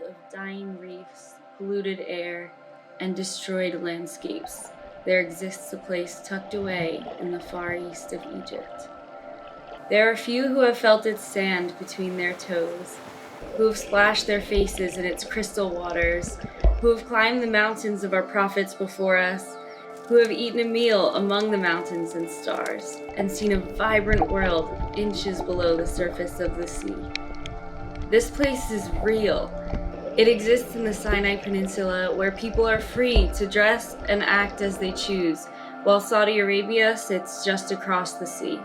of dying reefs, polluted air, and destroyed landscapes, there exists a place tucked away in the far east of Egypt. There are few who have felt its sand between their toes, who have splashed their faces in its crystal waters, who have climbed the mountains of our prophets before us, who have eaten a meal among the mountains and stars, and seen a vibrant world inches below the surface of the sea. This place is real. It exists in the Sinai Peninsula, where people are free to dress and act as they choose, while Saudi Arabia sits just across the sea.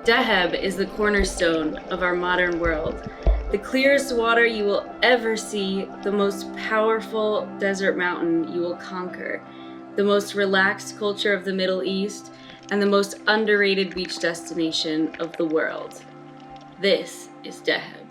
Dahab is the cornerstone of our modern world. The clearest water you will ever see, the most powerful desert mountain you will conquer, the most relaxed culture of the Middle East, and the most underrated beach destination of the world. This is Dahab.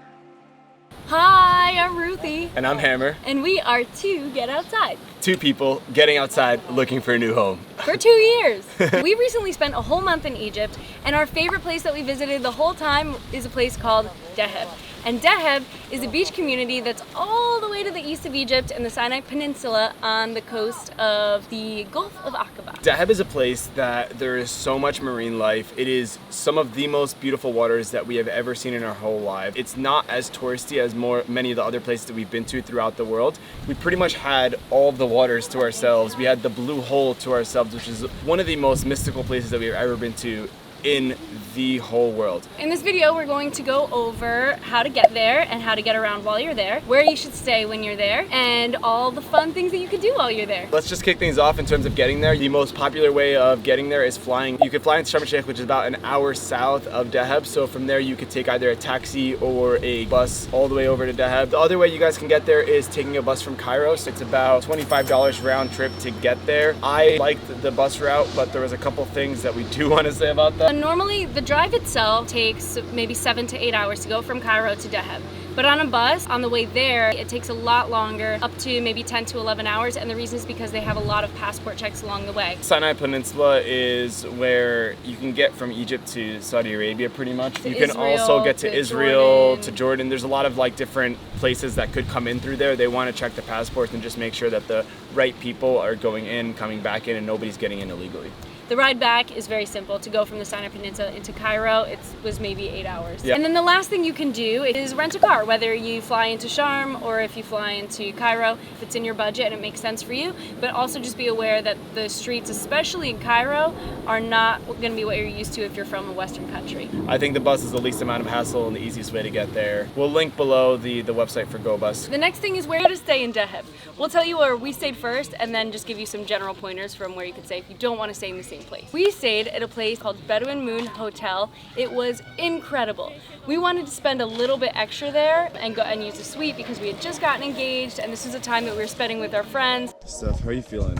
Hi, I'm Ruthie. And I'm Hammer. And we are Two Get Outside. Two people getting outside looking for a new home. For 2 years. We recently spent a whole month in Egypt, and our favorite place that we visited the whole time is a place called Dahab. And Dahab is a beach community that's all the way to the east of Egypt in the Sinai Peninsula on the coast of the Gulf of Aqaba. Dahab is a place that there is so much marine life. It is some of the most beautiful waters that we have ever seen in our whole life. It's not as touristy as many of the other places that we've been to throughout the world. We pretty much had all of the waters to ourselves. We had the blue hole to ourselves, which is one of the most mystical places that we've ever been to in the whole world. In this video, we're going to go over how to get there and how to get around while you're there, where you should stay when you're there, and all the fun things that you can do while you're there. Let's just kick things off in terms of getting there. The most popular way of getting there is flying. You can fly into el-sheikh, which is about an hour south of Dahab. So from there, you could take either a taxi or a bus all the way over to Dahab. The other way you guys can get there is taking a bus from Cairo. So it's about $25 round trip to get there. I liked the bus route, but there was a couple things that we do want to say about that. Normally, the drive itself takes maybe 7 to 8 hours to go from Cairo to Dahab. But on a bus, on the way there, it takes a lot longer, up to maybe 10 to 11 hours, and the reason is because they have a lot of passport checks along the way. Sinai Peninsula is where you can get from Egypt to Saudi Arabia pretty much. You can also get to Israel, to Jordan. There's a lot of different places that could come in through there. They want to check the passports and just make sure that the right people are going in, coming back in, and nobody's getting in illegally. The ride back is very simple. To go from the Sinai Peninsula into Cairo, it was maybe 8 hours. Yeah. And then the last thing you can do is rent a car, whether you fly into Sharm or if you fly into Cairo, if it's in your budget and it makes sense for you. But also just be aware that the streets, especially in Cairo, are not going to be what you're used to if you're from a Western country. I think the bus is the least amount of hassle and the easiest way to get there. We'll link below the website for GoBus. The next thing is where to stay in Dahab. We'll tell you where we stayed first and then just give you some general pointers from where you could stay if you don't want to stay in the same place. We stayed at a place called Bedouin Moon Hotel. It was incredible. We wanted to spend a little bit extra there and go and use a suite because we had just gotten engaged and this was a time that we were spending with our friends. Steph, how are you feeling?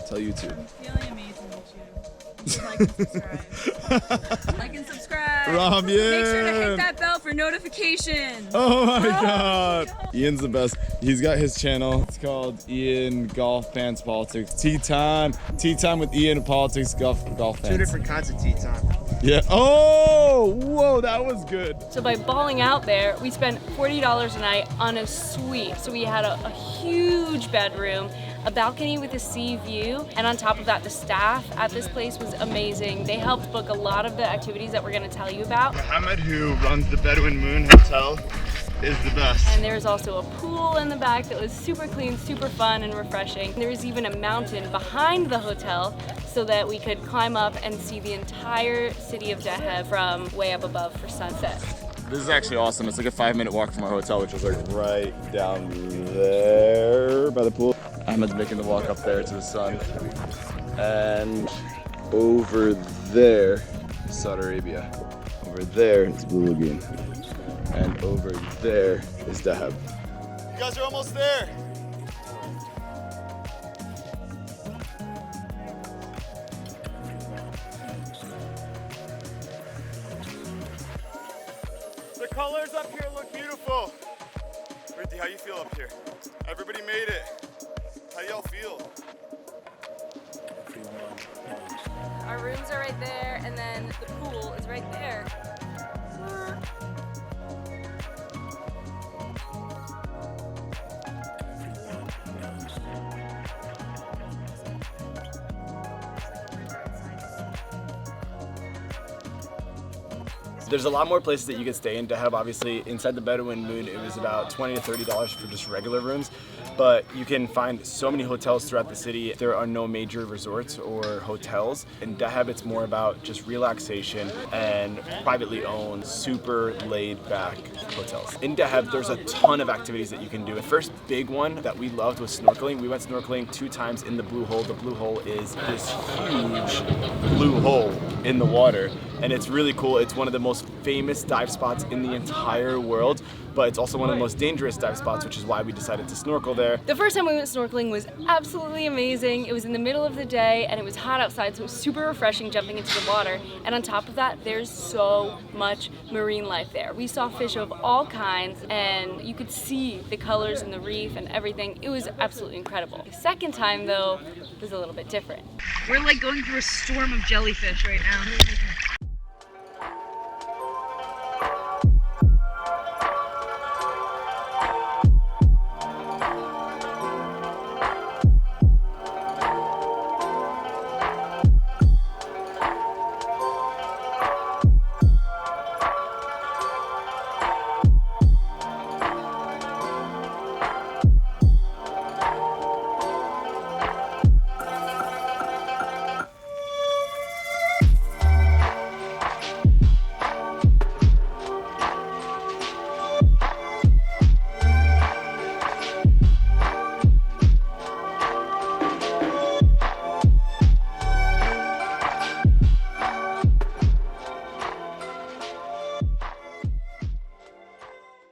Tell YouTube. I'm feeling amazing with you. Like and subscribe. Like and subscribe. Ram, yeah. Make sure to hit that bell for notifications. Oh my God. Ian's the best. He's got his channel. It's called Ian Golf Fans Politics. Tea time with Ian Politics Golf Fans. Two different kinds of tea time. Yeah. Oh, whoa, that was good. So by balling out there, we spent $40 a night on a suite. So we had a huge bedroom, a balcony with a sea view, and on top of that, the staff at this place was amazing. They helped book a lot of the activities that we're going to tell you about. Mohammed, who runs the Bedouin Moon Hotel, is the best. And there was also a pool in the back that was super clean, super fun and refreshing. There was even a mountain behind the hotel so that we could climb up and see the entire city of Dahab from way up above for sunset. This is actually awesome. It's like a 5-minute walk from our hotel, which is like right down there by the pool. Ahmed's making the walk up there to the sun. And over there is Saudi Arabia. Over there is Blue Lagoon. And over there is Dahab. You guys are almost there. The colors up here look beautiful. Ruthie, how you feel up here? Everybody made it. How y'all feel? Our rooms are right there, and then the pool is right there. There's a lot more places that you can stay in Dahab. Obviously, inside the Bedouin Moon, it was about $20 to $30 for just regular rooms, but you can find so many hotels throughout the city. There are no major resorts or hotels. In Dahab, it's more about just relaxation and privately owned, super laid-back hotels. In Dahab, there's a ton of activities that you can do. The first big one that we loved was snorkeling. We went snorkeling 2 times in the Blue Hole. The Blue Hole is this huge blue hole in the water, and it's really cool. It's one of the most famous dive spots in the entire world, but it's also one of the most dangerous dive spots, which is why we decided to snorkel there. The first time we went snorkeling was absolutely amazing. It was in the middle of the day and it was hot outside, so it was super refreshing jumping into the water. And on top of that, there's so much marine life there. We saw fish of all kinds and you could see the colors in the reef and everything. It was absolutely incredible. The second time though was a little bit different. We're like going through a storm of jellyfish right now.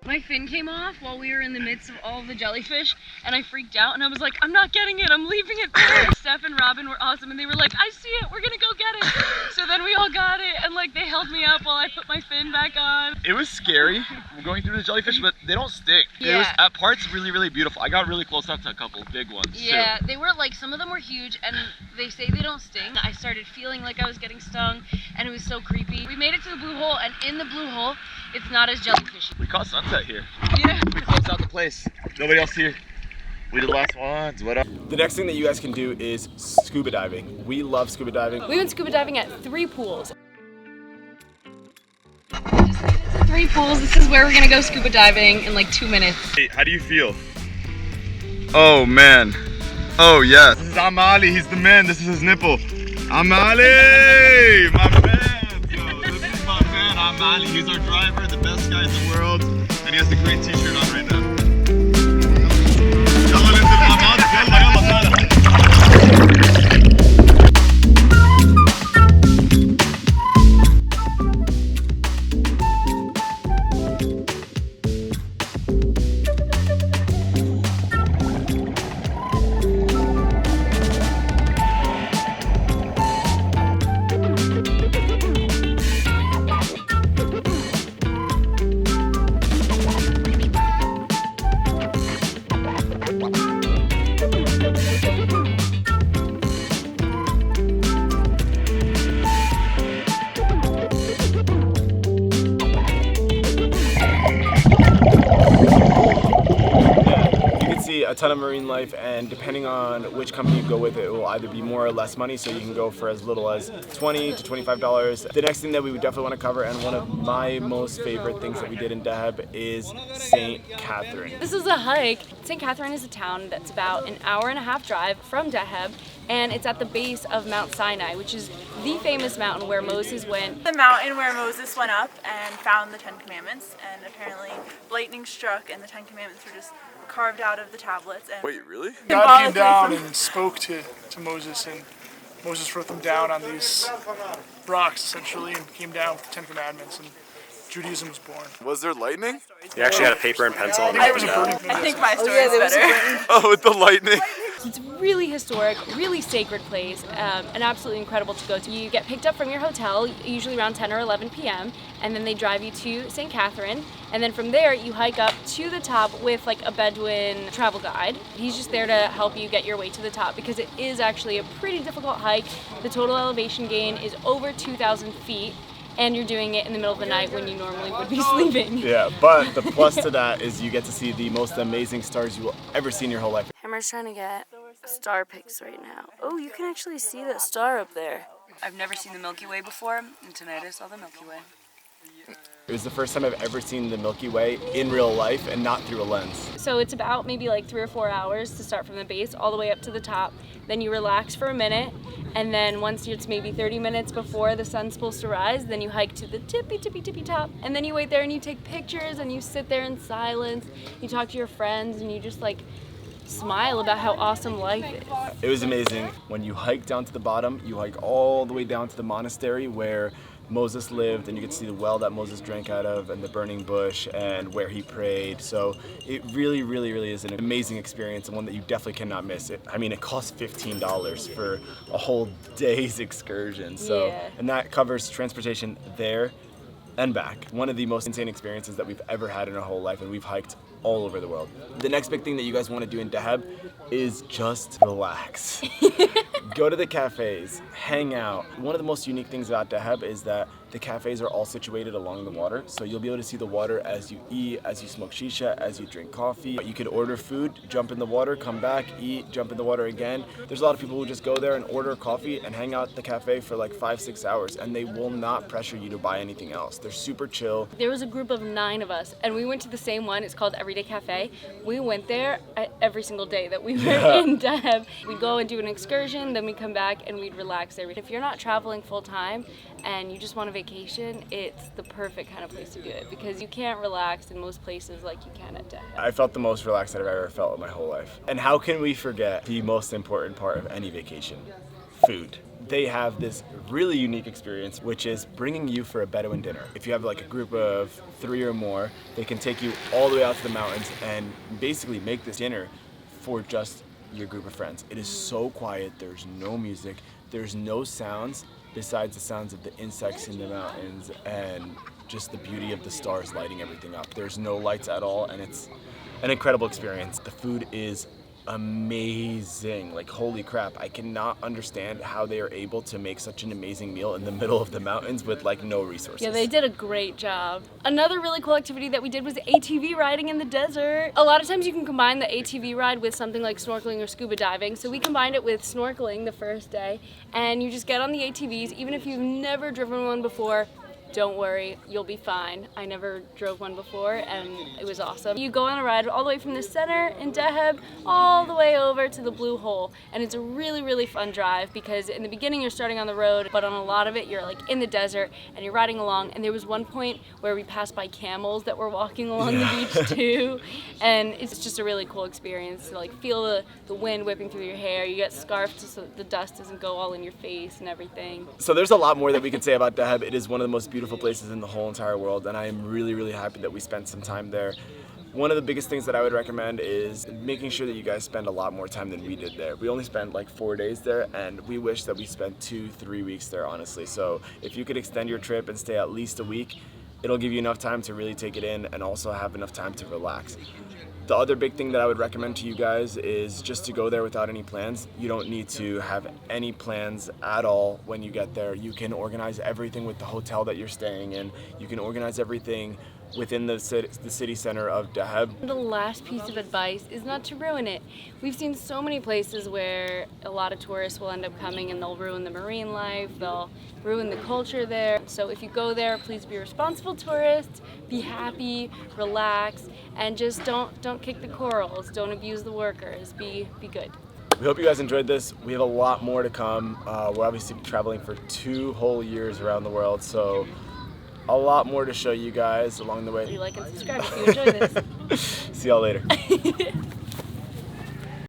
My fin came off while we were in the midst of all of the jellyfish and I freaked out and I was like, I'm not getting it, I'm leaving it there. Steph and Robin were awesome and they were like, I see it, we're gonna go get it. So then we all got it and like they held me up while I put my fin back on. It was scary going through the jellyfish, but they don't sting. It was at parts really beautiful. I got really close up to a couple of big ones Yeah, too. they were like, some of them were huge and they say they don't sting. I started feeling like I was getting stung and it was so creepy. We made it to the Blue Hole and in the Blue Hole, it's not as jellyfishy. We caught sunset here. Yeah. We closed out the place. Nobody else here. We did the last ones. What up? The next thing that you guys can do is scuba diving. We love scuba diving. We went scuba diving at 3 pools. 3 pools, this is where we're gonna go scuba diving in like 2 minutes. Hey, how do you feel? Oh man. Oh yes. This is Amali, he's the man. This is his nipple. Amali! My man! Yo, this is my man, Amali. He's our driver, the best guy in the world. And he has a great t-shirt on right now. يلا ننزل مع بعض. يلا تعالى. A ton of marine life, and depending on which company you go with, it will either be more or less money, so you can go for as little as $20 to $25. The next thing that we would definitely want to cover, and one of my most favorite things that we did in Dahab, is St. Catherine. This is a hike. St. Catherine is a town that's about an hour-and-a-half drive from Dahab, and it's at the base of Mount Sinai, which is the famous mountain where Moses went. The mountain where Moses went up and found the 10 Commandments, and apparently lightning struck and the 10 Commandments were just carved out of the tablets. And Wait, really? God came down and spoke to Moses, and Moses wrote them down on these rocks essentially and came down with the 10 Commandments, and Judaism was born. Was there lightning? You actually had a paper and pencil. I think there was a burning thing. I think my story is better. Oh, with the lightning. It's a really historic, really sacred place, and absolutely incredible to go to. You get picked up from your hotel, usually around 10 or 11 p.m., and then they drive you to St. Catherine, and then from there you hike up to the top with like a Bedouin travel guide. He's just there to help you get your way to the top because it is actually a pretty difficult hike. The total elevation gain is over 2,000 feet. And you're doing it in the middle of the night when you normally would be sleeping. Yeah, but the plus to that is you get to see the most amazing stars you will ever see in your whole life. Hammer's trying to get star pics right now. Oh, you can actually see that star up there. I've never seen the Milky Way before, and tonight I saw the Milky Way. It was the first time I've ever seen the Milky Way in real life and not through a lens. So it's about maybe like 3 or 4 hours to start from the base all the way up to the top. Then you relax for a minute, and then once it's maybe 30 minutes before the sun's supposed to rise, then you hike to the tippy top, and then you wait there and you take pictures and you sit there in silence, you talk to your friends, and you just like smile about how awesome life is. It was amazing. When you hike down to the bottom, you hike all the way down to the monastery where Moses lived, and you get to see the well that Moses drank out of and the burning bush and where he prayed. So it really is an amazing experience and one that you definitely cannot miss. It costs $15 for a whole day's excursion. So, yeah. And that covers transportation there and back. One of the most insane experiences that we've ever had in our whole life, and we've hiked all over the world. The next big thing that you guys want to do in Dahab is just relax. Go to the cafes, hang out. One of the most unique things about Dahab is that the cafes are all situated along the water, so you'll be able to see the water as you eat, as you smoke shisha, as you drink coffee. You could order food, jump in the water, come back, eat, jump in the water again. There's a lot of people who just go there and order coffee and hang out at the cafe for like 5-6 hours, and they will not pressure you to buy anything else. They're super chill. There was a group of 9 of us, and we went to the same one. It's called Everyday Cafe. We went there every single day that we were in Dahab. We'd go and do an excursion, then we'd come back and we'd relax there. If you're not traveling full time and you just want a vacation, it's the perfect kind of place to do it, because you can't relax in most places like you can at Dahab. I felt the most relaxed that I've ever felt in my whole life. And how can we forget the most important part of any vacation? Food. They have this really unique experience, which is bringing you for a Bedouin dinner. If you have like a group of 3 or more, they can take you all the way out to the mountains and basically make this dinner for just your group of friends. It is so quiet, there's no music, there's no sounds besides the sounds of the insects in the mountains and just the beauty of the stars lighting everything up. There's no lights at all, and it's an incredible experience. The food is amazing. Like, holy crap, I cannot understand how they are able to make such an amazing meal in the middle of the mountains with like no resources. Yeah, they did a great job. Another really cool activity that we did was ATV riding in the desert. A lot of times you can combine the ATV ride with something like snorkeling or scuba diving. So we combined it with snorkeling the first day, and you just get on the ATVs. Even if you've never driven one before, don't worry, you'll be fine. I never drove one before and it was awesome. You go on a ride all the way from the center in Dahab all the way over to the Blue Hole, and it's a really fun drive because in the beginning you're starting on the road, but on a lot of it you're like in the desert and you're riding along, and there was one point where we passed by camels that were walking along the beach too, and it's just a really cool experience to like feel the wind whipping through your hair. You get scarfed so the dust doesn't go all in your face and everything. So there's a lot more that we can say about Dahab. It is one of the most beautiful places in the whole entire world, and I am really happy that we spent some time there. One of the biggest things that I would recommend is making sure that you guys spend a lot more time than we did there. We only spent like 4 days there, and we wish that we spent 2-3 weeks there, honestly. So if you could extend your trip and stay at least a week, it'll give you enough time to really take it in and also have enough time to relax. The other big thing that I would recommend to you guys is just to go there without any plans. You don't need to have any plans at all when you get there. You can organize everything with the hotel that you're staying in. You can organize everything within the city center of Dahab. The last piece of advice is not to ruin it. We've seen so many places where a lot of tourists will end up coming and they'll ruin the marine life, they'll ruin the culture there. So if you go there, please be a responsible tourist, be happy, relax, and just don't kick the corals, don't abuse the workers, be good. We hope you guys enjoyed this. We have a lot more to come. We're obviously traveling for 2 whole years around the world, so a lot more to show you guys along the way. Like and subscribe if you enjoy this. See y'all later.